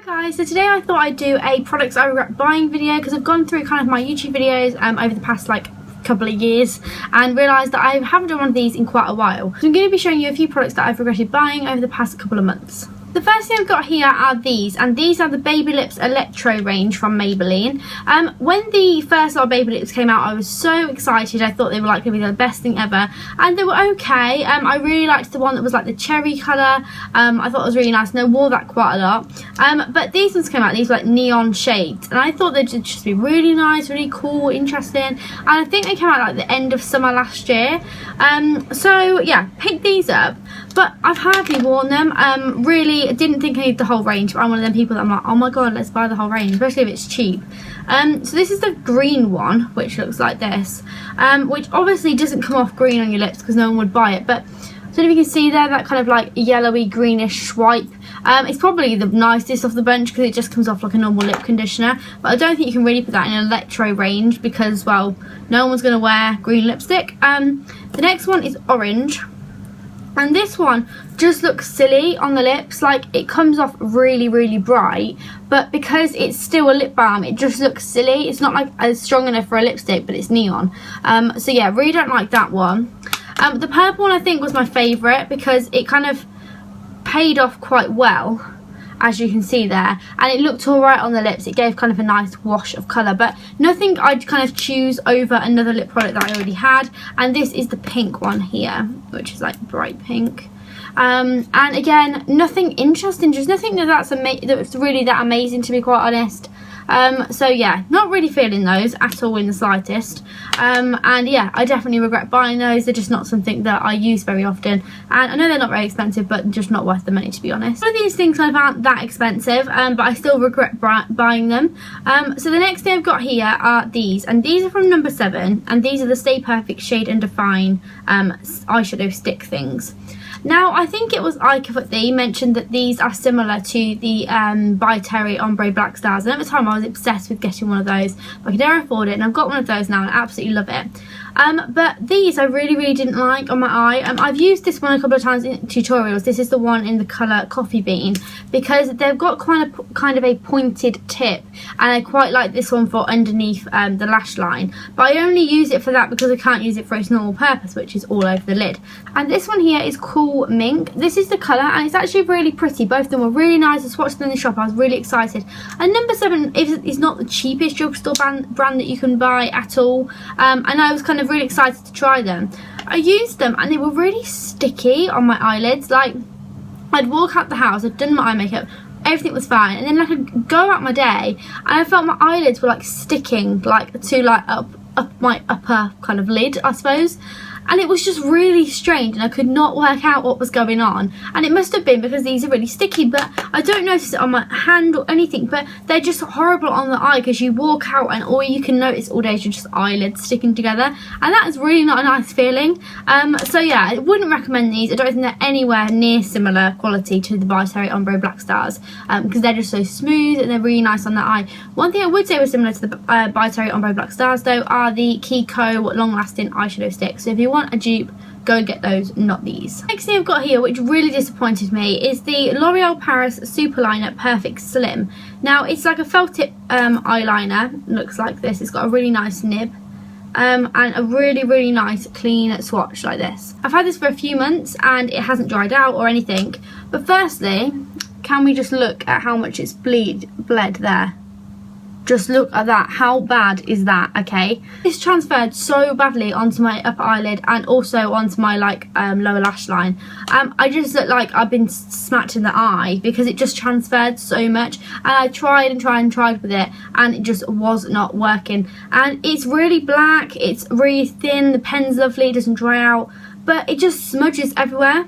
Guys, so today I thought I'd do a products I regret buying video because I've gone through kind of my YouTube videos over the past couple of years and realised that I haven't done one of these in quite a while. So I'm going to be showing you a few products that I've regretted buying over the past couple of months. The first thing I've got here are these, and these are the Baby Lips Electro range from Maybelline. When the first lot of Baby Lips came out, I was so excited. I thought they were going to be the best thing ever, and they were okay. I really liked the one that was like the cherry colour. I thought it was really nice, and I wore that quite a lot. But these ones came out, these were like neon shades, and I thought they'd just be really nice, really cool, interesting. And I think they came out like the end of summer last year. So yeah, picked these up, but I've hardly worn them. Really, I didn't think I needed the whole range, but I'm one of them people that I'm like, oh my god, let's buy the whole range, especially if it's cheap. So this is the green one, which looks like this, which obviously doesn't come off green on your lips because no one would buy it, but I don't know if you can see there, that kind of like yellowy greenish swipe. It's probably the nicest of the bunch because it just comes off like a normal lip conditioner, but I don't think you can really put that in an electro range because, well, no one's going to wear green lipstick. The next one is orange. And this one just looks silly on the lips, like it comes off really, really bright, but because it's still a lip balm, it just looks silly. It's not like as strong enough for a lipstick, but it's neon. So yeah, really don't like that one. The purple one I think was my favourite because it kind of paid off quite well, as you can see there, and it looked alright on the lips. It gave kind of a nice wash of colour, but nothing I'd kind of choose over another lip product that I already had. And this is the pink one here, which is like bright pink. And again, nothing interesting, just nothing that's really that amazing, to be quite honest. So yeah, not really feeling those at all in the slightest. And yeah, I definitely regret buying those. They're just not something that I use very often, and I know they're not very expensive, but just not worth the money, to be honest. Some of these things kind of aren't that expensive, but I still regret buying them. So the next thing I've got here are these, and these are from number 7, and these are the Stay Perfect Shade and Define eyeshadow stick things. Now, I think it was Ike that mentioned that these are similar to the By Terry Ombre Black Stars, and at the time I was obsessed with getting one of those, but I could never afford it, and I've got one of those now and I absolutely love it. But these I really didn't like on my eye. I've used this one a couple of times in tutorials. This is the one in the colour Coffee Bean, because they've got kind of a pointed tip, and I quite like this one for underneath the lash line, but I only use it for that because I can't use it for its normal purpose, which is all over the lid. And this one here is Cool Mink. This is the colour, and it's actually really pretty. Both of them were really nice. I swatched them in the shop. I was really excited. And number 7 is not the cheapest drugstore brand that you can buy at all, and I was kind of really excited to try them. I used them and they were really sticky on my eyelids. Like, I'd walk out the house, I'd done my eye makeup, everything was fine, and then I could go out my day and I felt my eyelids were like sticking like to like up my upper kind of lid, I suppose. And it was just really strange, and I could not work out what was going on. And it must have been because these are really sticky, but I don't notice it on my hand or anything, but they're just horrible on the eye because you walk out and all you can notice all day is just eyelids sticking together, and that is really not a nice feeling. So yeah, I wouldn't recommend these. I don't think they're anywhere near similar quality to the By Terry Ombre Black Stars, because they're just so smooth and they're really nice on the eye. One thing I would say was similar to the By Terry Ombre Black Stars though are the Kiko long lasting eyeshadow sticks. So if you want a dupe, go and get those, not these. Next thing I've got here, which really disappointed me, is the L'Oreal Paris Superliner Perfect Slim. Now, it's like a felt tip eyeliner. Looks like this. It's got a really nice nib, and a really nice clean swatch like this. I've had this for a few months and it hasn't dried out or anything, but firstly, can we just look at how much it's bled there? Just look at that. How bad is that? Okay, this transferred so badly onto my upper eyelid and also onto my lower lash line. I just look like I've been smacked in the eye because it just transferred so much, and I tried with it and it just was not working. And it's really black, it's really thin, the pen's lovely, it doesn't dry out, but it just smudges everywhere.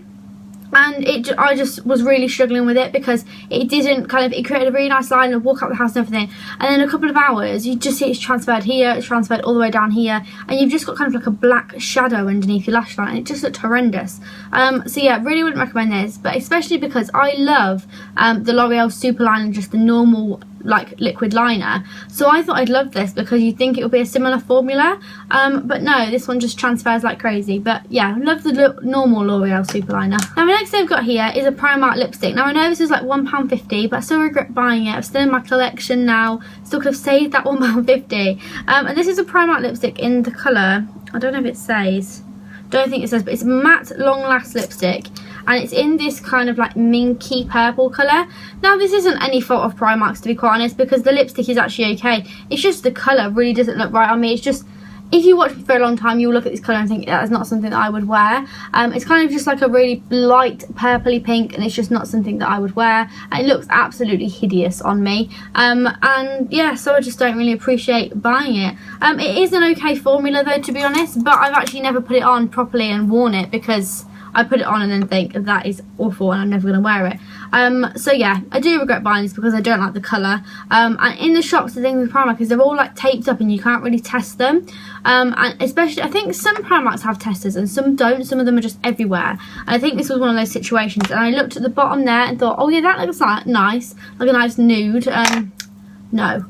And I just was really struggling with it because it didn't it created a really nice line and walk out the house and everything, and then a couple of hours you just see it's transferred here, it's transferred all the way down here, and you've just got kind of like a black shadow underneath your lash line, and it just looked horrendous. So yeah, really wouldn't recommend this, but especially because I love the L'Oreal Superliner, just the normal like liquid liner. So I thought I'd love this because you'd think it would be a similar formula, but no, this one just transfers like crazy. But yeah, I love the normal L'Oreal super liner. Now the next thing I've got here is a Primark lipstick. Now I know this is like £1.50, but I still regret buying it. I'm still in my collection now, still could have saved that £1.50. And this is a Primark lipstick in the colour, I don't know if it says, don't think it says, but it's a matte long last lipstick, and it's in this kind of like minky purple colour. Now this isn't any fault of Primark's, to be quite honest, because the lipstick is actually okay. It's just the colour really doesn't look right on me. It's just, if you watch me for a long time, you'll look at this colour and think that is not something that I would wear. It's kind of just like a really light purpley pink, and it's just not something that I would wear. And it looks absolutely hideous on me. And yeah, so I just don't really appreciate buying it. It is an okay formula though, to be honest, but I've actually never put it on properly and worn it because I put it on and then think that is awful and I'm never going to wear it. So yeah, I do regret buying this because I don't like the colour. And in the shops, the thing with Primark is they're all like taped up and you can't really test them. And especially, I think some Primarks have testers and some don't. Some of them are just everywhere. And I think this was one of those situations. And I looked at the bottom there and thought, oh yeah, that looks like nice, like a nice nude. No.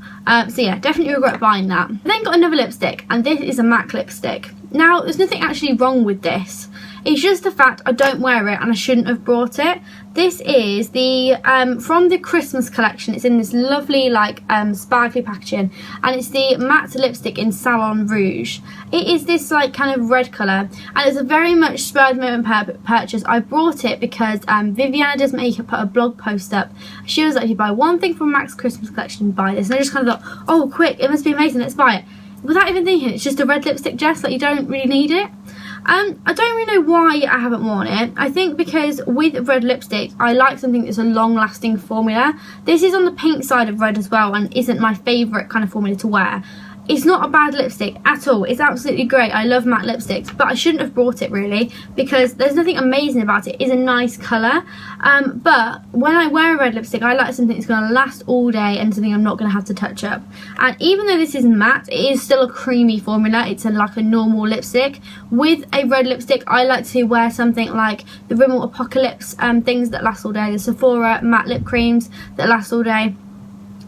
So yeah, definitely regret buying that. I then got another lipstick, and this is a MAC lipstick. Now, there's nothing actually wrong with this. It's just the fact I don't wear it and I shouldn't have brought it. This is the from the Christmas collection. It's in this lovely like sparkly packaging, and it's the matte lipstick in Salon Rouge. It is this like kind of red colour, and it's a very much spur of the moment purchase. I brought it because Viviana Does Makeup put a blog post up. She was like, if you buy one thing from MAC's Christmas collection, buy this. And I just kind of thought, oh quick, it must be amazing, let's buy it. Without even thinking, it's just a red lipstick, Jess, like you don't really need it. I don't really know why I haven't worn it. I think because with red lipstick, I like something that's a long-lasting formula. This is on the pink side of red as well and isn't my favourite kind of formula to wear. It's not a bad lipstick at all. It's absolutely great. I love matte lipsticks, but I shouldn't have brought it really because there's nothing amazing about it. It is a nice colour, but when I wear a red lipstick, I like something that's going to last all day and something I'm not going to have to touch up. And even though this is matte, it is still a creamy formula. It's like a normal lipstick. With a red lipstick, I like to wear something like the Rimmel Apocalypse things that last all day, the Sephora matte lip creams that last all day.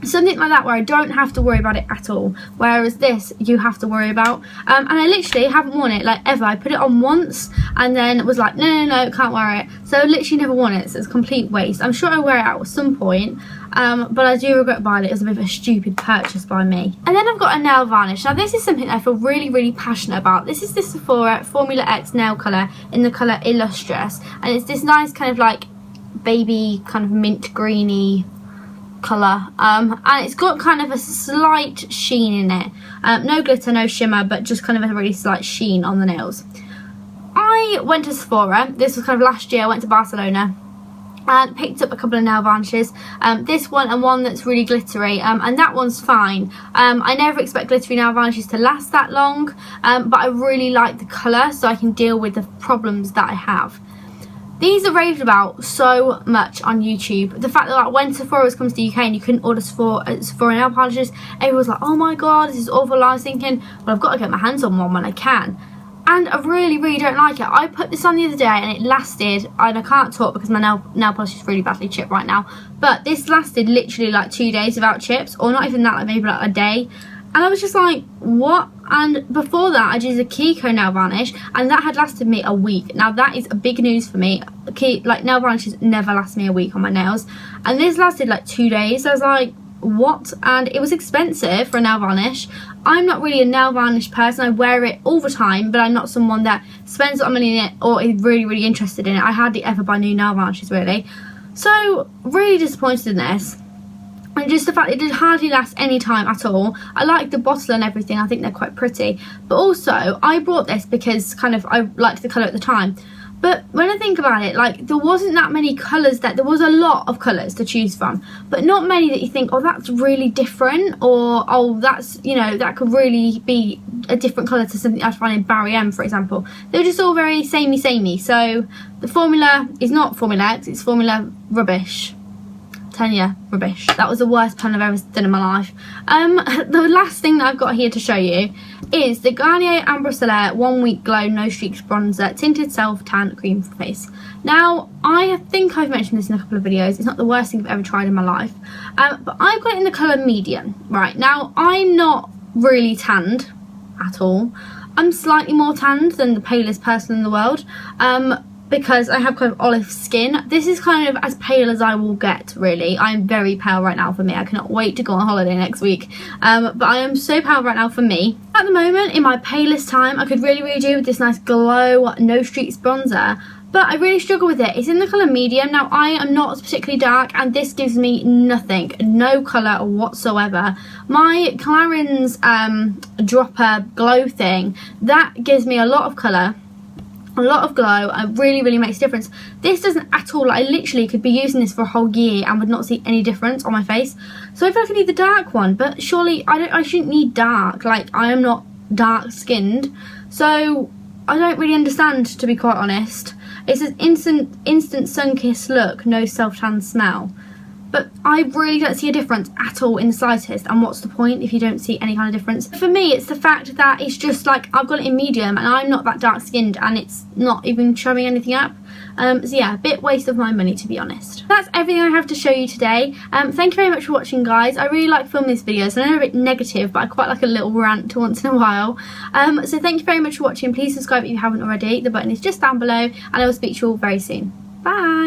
Something like that where I don't have to worry about it at all, whereas this you have to worry about. And I literally haven't worn it like ever. I put it on once and then was like no, can't wear it, so I literally never worn it, so it's a complete waste. I'm sure I wear it out at some point, but I do regret buying it. It was a bit of a stupid purchase by me. And then I've got a nail varnish. Now this is something I feel really passionate about. This is the Sephora Formula X nail colour in the colour Illustrious, and it's this nice kind of like baby kind of mint greeny colour, and it's got kind of a slight sheen in it. No glitter, no shimmer, but just kind of a really slight sheen on the nails. I went to Sephora, this was kind of last year. I went to Barcelona and picked up a couple of nail varnishes, this one and one that's really glittery, and that one's fine. I never expect glittery nail varnishes to last that long, but I really like the colour, so I can deal with the problems that I have. These are raved about so much on YouTube. The fact that like, when Sephora was coming to the UK and you couldn't order Sephora nail polishes, everyone was like, oh my god, this is awful. I was thinking, well, I've got to get my hands on one when I can. And I really don't like it. I put this on the other day and it lasted, and I can't talk because my nail polish is really badly chipped right now, but this lasted literally like 2 days without chips, or not even that, like maybe like a day. And I was just like, what? And before that, I used a Kiko nail varnish, and that had lasted me a week. Now, that is a big news for me. Like, nail varnishes never last me a week on my nails. And this lasted like 2 days. I was like, what? And it was expensive for a nail varnish. I'm not really a nail varnish person. I wear it all the time, but I'm not someone that spends a lot of money in it or is really interested in it. I hardly ever buy new nail varnishes, really. So, really disappointed in this. And just the fact it did hardly last any time at all. I like the bottle and everything. I think they're quite pretty. But also, I bought this because kind of I liked the colour at the time. But when I think about it, like, there wasn't that many colours there was a lot of colours to choose from, but not many that you think, oh, that's really different, or oh, that's, you know, that could really be a different colour to something I'd find in Barry M, for example. They were just all very samey. So the formula is not Formula X, it's Formula Rubbish. Yeah, rubbish. That was the worst pun I've ever done in my life. The last thing that I've got here to show you is the Garnier and Bracelets 1 Week Glow No Streaks Bronzer Tinted Self Tan Cream for Face. Now, I think I've mentioned this in a couple of videos. It's not the worst thing I've ever tried in my life. But I've got it in the colour medium. Right, now I'm not really tanned at all. I'm slightly more tanned than the palest person in the world. Because I have kind of olive skin. This is kind of as pale as I will get, really. I'm very pale right now for me. I cannot wait to go on holiday next week. But I am so pale right now for me. At the moment, in my palest time, I could really do with this nice glow, no streaks bronzer. But I really struggle with it. It's in the colour medium. Now, I am not particularly dark, and this gives me nothing. No colour whatsoever. My Clarins dropper glow thing, that gives me a lot of colour. A lot of glow, and really makes a difference. This doesn't at all. I literally could be using this for a whole year and would not see any difference on my face. So I feel like I need the dark one, but surely I shouldn't need dark. Like, I am not dark skinned, so I don't really understand, to be quite honest. It says instant sun kiss look, no self tan smell. But I really don't see a difference at all in the slightest, and what's the point if you don't see any kind of difference? For me, it's the fact that it's just like, I've got it in medium and I'm not that dark skinned, and it's not even showing anything up. So yeah, a bit waste of my money, to be honest. That's everything I have to show you today. Thank you very much for watching, guys. I really like filming this video, so I know I'm a bit negative, but I quite like a little rant once in a while. So thank you very much for watching. Please subscribe if you haven't already. The button is just down below, and I will speak to you all very soon. Bye!